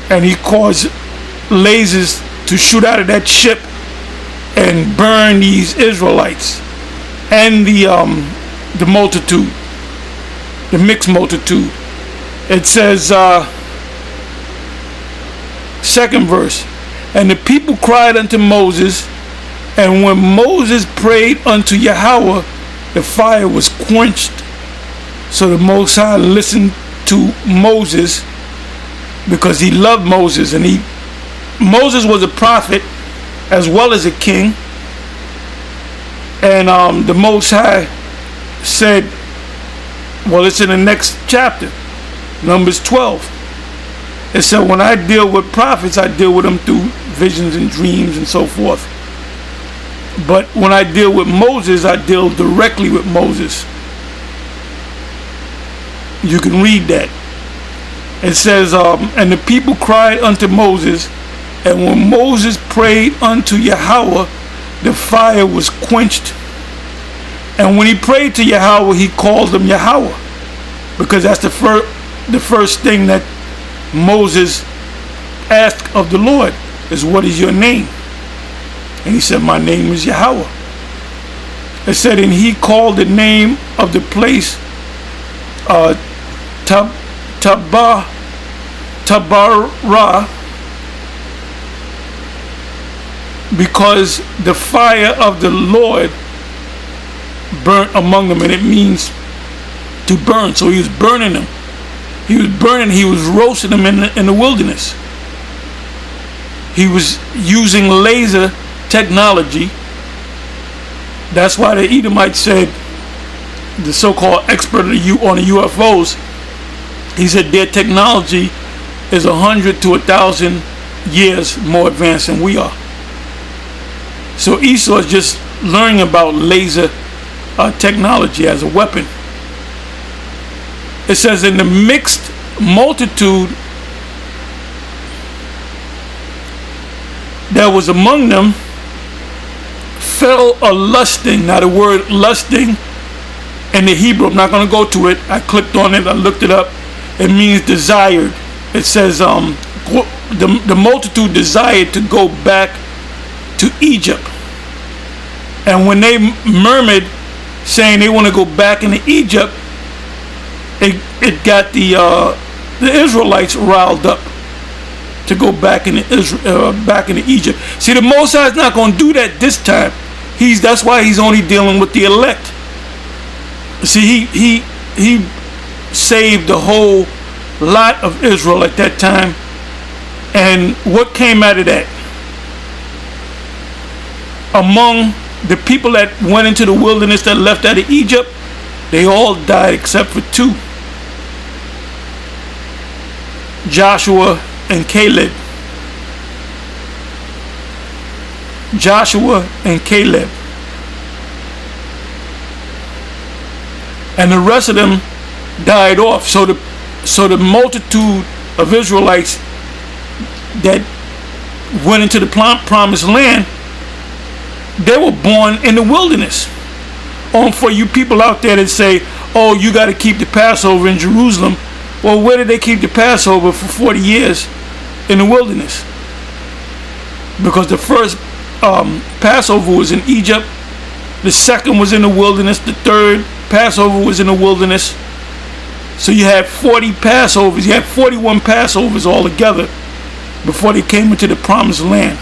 and he caused lasers to shoot out of that ship and burn these Israelites and the multitude, the mixed multitude. It says, second verse, and the people cried unto Moses, and when Moses prayed unto Yahweh, the fire was quenched. So the Most High listened to Moses because he loved Moses, and Moses was a prophet as well as a king. And the Most High said, well, it's in the next chapter, Numbers 12. It said, when I deal with prophets, I deal with them through visions and dreams and so forth. But when I deal with Moses, I deal directly with Moses. You can read that. It says, and the people cried unto Moses, and when Moses prayed unto Yahweh, the fire was quenched. And when he prayed to Yahweh, he called him Yahweh, because that's the first thing that Moses asked of the Lord is, what is your name? And he said, my name is Yahweh. It said, and he called the name of the place Tabarah, because the fire of the Lord burnt among them, and it means to burn. So he was burning them. He was roasting them in the wilderness. He was using laser technology. That's why the Edomites said, the so-called expert on the UFOs, he said their technology is 100 to 1,000 years more advanced than we are. So Esau is just learning about laser technology as a weapon. It says, in the mixed multitude that was among them fell a lusting. Now the word lusting in the Hebrew, I'm not going to go to it. I clicked on it, I looked it up. It means desired. It says the multitude desired to go back to Egypt. And when they murmured, saying they want to go back into Egypt, it got the Israelites riled up to go back into Egypt. See, the Most High is not going to do that this time. That's why he's only dealing with the elect. See, he saved the whole lot of Israel at that time. And what came out of that? Among the people that went into the wilderness that left out of Egypt, they all died except for two: Joshua and Caleb. Joshua and Caleb. And the rest of them died off. So the multitude of Israelites that went into the promised land, they were born in the wilderness. For you people out there that say, oh, you got to keep the Passover in Jerusalem. Well, where did they keep the Passover for 40 years? In the wilderness. Because the first Passover was in Egypt. The second was in the wilderness. The third Passover was in the wilderness. So you had 40 Passovers. You had 41 Passovers altogether before they came into the promised land.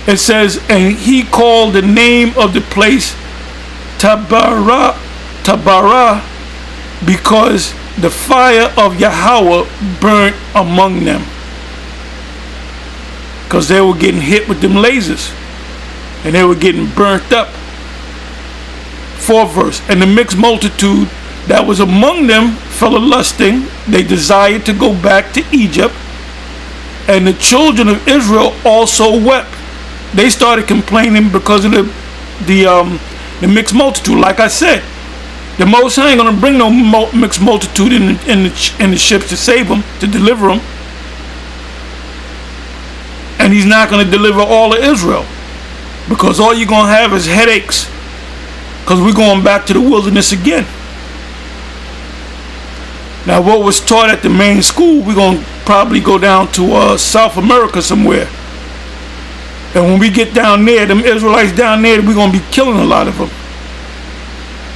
It says, and he called the name of the place Tabarah, because the fire of Yahweh burnt among them. Because they were getting hit with them lasers, and they were getting burnt up. 4th verse, and the mixed multitude that was among them fell a lusting. They desired to go back to Egypt, and the children of Israel also wept. They started complaining because of the mixed multitude. Like I said, the Most High ain't going to bring no mixed multitude in the ships to save them, to deliver them. And he's not going to deliver all of Israel, because all you're going to have is headaches, because we're going back to the wilderness again. Now, what was taught at the main school, we're going to probably go down to South America somewhere. And when we get down there, them Israelites down there, we're going to be killing a lot of them.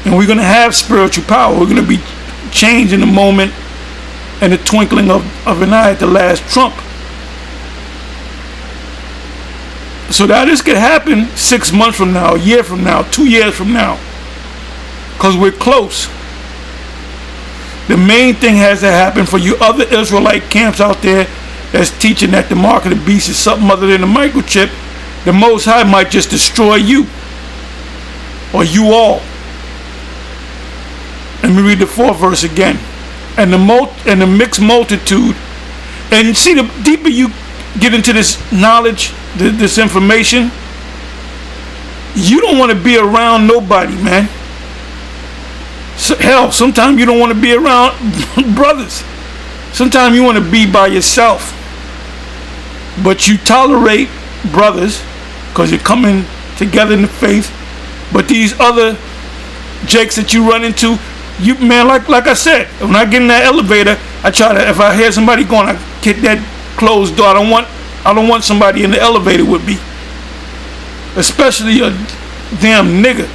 And we're going to have spiritual power. We're going to be changed in the moment and the twinkling of an eye at the last trump. So that this could happen 6 months from now, a year from now, 2 years from now. Because we're close. The main thing has to happen for you other Israelite camps out there that's teaching that the mark of the beast is something other than a microchip. The Most High might just destroy you. Or you all. Let me read the 4th verse again. And the mixed multitude. And see, the deeper you get into this knowledge, this information, you don't want to be around nobody, man. So, hell, sometimes you don't want to be around brothers. Sometimes you want to be by yourself. But you tolerate brothers because you're coming together in the faith. But these other jakes that you run into, you, man, like I said, when I get in that elevator, I try to, if I hear somebody going, I get that closed door. I don't want somebody in the elevator with me, especially a damn nigga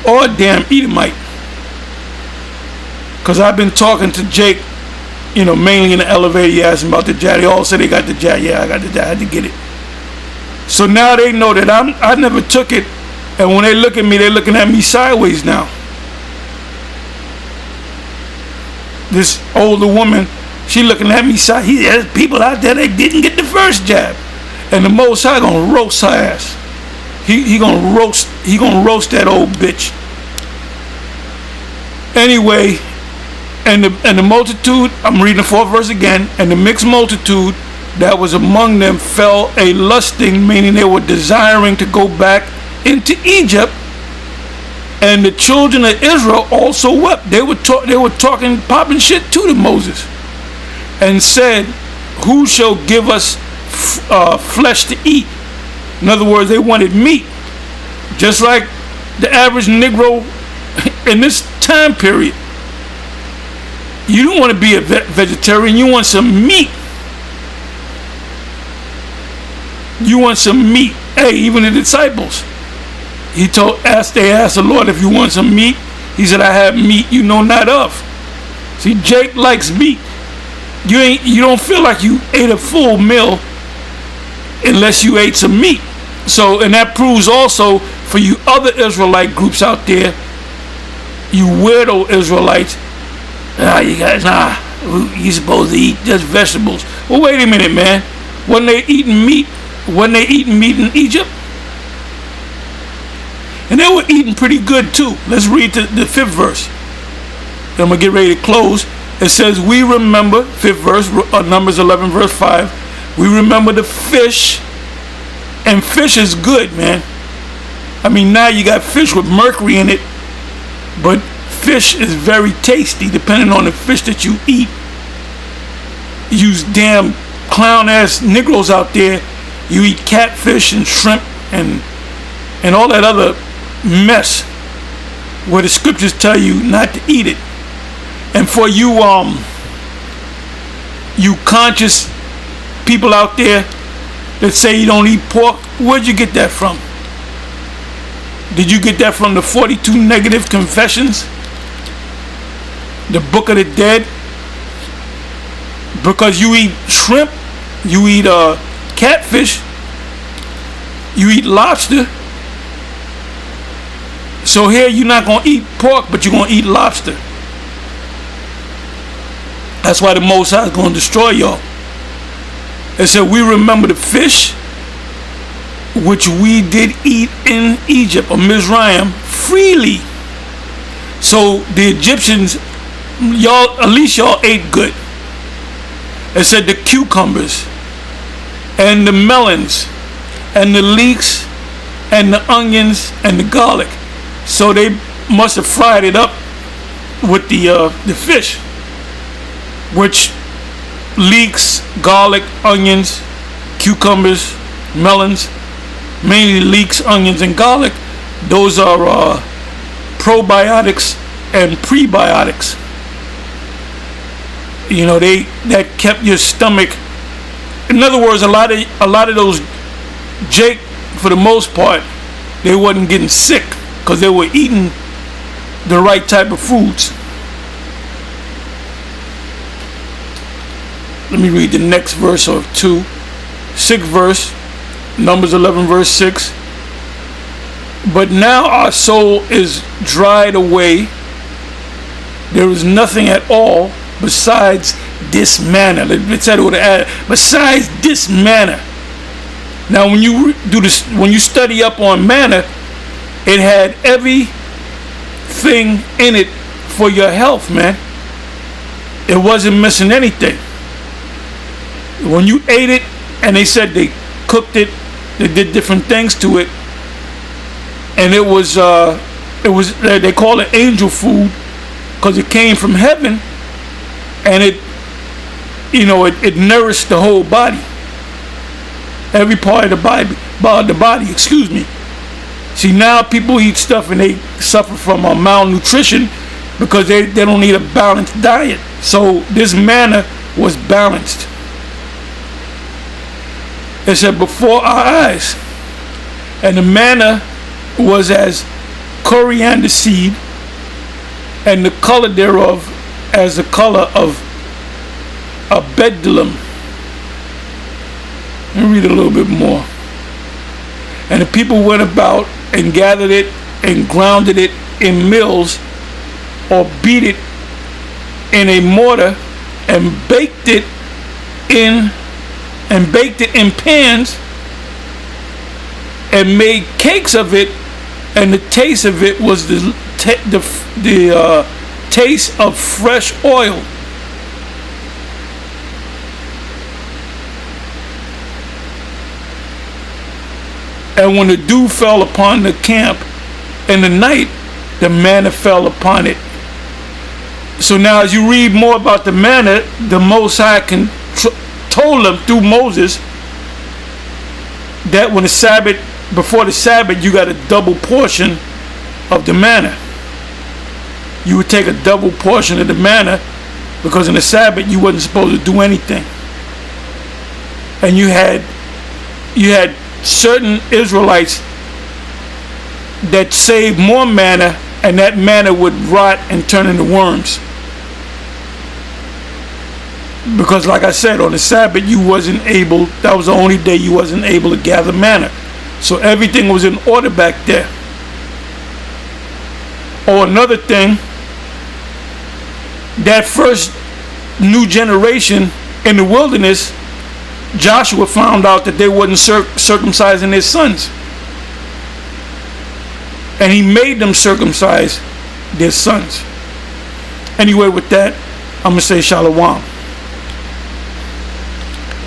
or a damn Edomite. Because I've been talking to Jake, mainly in the elevator. He asked him about the jab. They all said they got the jab. Yeah, I got the jab. I had to get it. So now they know that I never took it. And when they look at me, they're looking at me sideways now. This older woman, she looking at me side. There's people out there that didn't get the first jab. And the Most High gonna roast her ass. He gonna roast that old bitch. Anyway, and the multitude, I'm reading the 4th verse again, and the mixed multitude that was among them fell a lusting, meaning they were desiring to go back into Egypt. And the children of Israel also wept. They were talking, popping shit to Moses, and said, "Who shall give us flesh to eat?" In other words, they wanted meat, just like the average Negro in this time period. You don't want to be a vegetarian. You want some meat. You want some meat. Hey, even the disciples. They asked the Lord, if you want some meat. He said, I have meat you know not of. See, Jake likes meat. You don't feel like you ate a full meal unless you ate some meat. So, and that proves also for you other Israelite groups out there, you weirdo Israelites, you guys, you supposed to eat just vegetables. Well, wait a minute, man. When they eating meat in Egypt? And they were eating pretty good too. Let's read the 5th verse. Then I'm going to get ready to close. It says, we remember, 5th verse, Numbers 11 verse 5. We remember the fish. And fish is good, man. I mean, now you got fish with mercury in it. But fish is very tasty depending on the fish that you eat. Use damn clown ass Negroes out there. You eat catfish and shrimp and all that other mess where the scriptures tell you not to eat it. And for you you conscious people out there that say you don't eat pork, where'd you get that from? Did you get that from the 42 negative confessions? The Book of the Dead? Because you eat shrimp, you eat catfish, you eat lobster. So here you're not going to eat pork, but you're going to eat lobster. That's why the Most High is going to destroy y'all. It said, we remember the fish which we did eat in Egypt, or Mizraim, freely. So the Egyptians, at least y'all ate good. It said the cucumbers and the melons and the leeks and the onions and the garlic. So they must have fried it up with the fish, which leeks, garlic, onions, cucumbers, melons, mainly leeks, onions, and garlic. Those are probiotics and prebiotics. that kept your stomach. In other words, a lot of those Jake, for the most part, they wasn't getting sick because they were eating the right type of foods. Let me read the next verse or two. 6th verse, Numbers 11 verse 6. But now our soul is dried away. There is nothing at all besides this manna. Let's add with add. Besides this manna. Now, when you do this, when you study up on manna, it had everything in it for your health, man. It wasn't missing anything. When you ate it, and they said they cooked it, they did different things to it, and it was they call it angel food because it came from heaven, and it nourished the whole body, every part of the body. Excuse me. See, now people eat stuff and they suffer from malnutrition because they don't eat a balanced diet. So this manna was balanced. It said before our eyes, and the manna was as coriander seed, and the color thereof as the color of a bedlam. Let me read a little bit more. And the people went about and gathered it and grounded it in mills, or beat it in a mortar, and baked it in pans, and made cakes of it. And the taste of it was the taste of fresh oil. And when the dew fell upon the camp in the night, the manna fell upon it. So now, as you read more about the manna, the Most High told them through Moses that when before the Sabbath, you got a double portion of the manna. You would take a double portion of the manna because in the Sabbath you wasn't supposed to do anything. And you had certain Israelites that saved more manna, and that manna would rot and turn into worms. Because like I said, on the Sabbath that was the only day you wasn't able to gather manna. So everything was in order back there. Or another thing, that first new generation in the wilderness, Joshua found out that they wasn't circumcising their sons. And he made them circumcise their sons. Anyway, with that, I'm going to say shalom.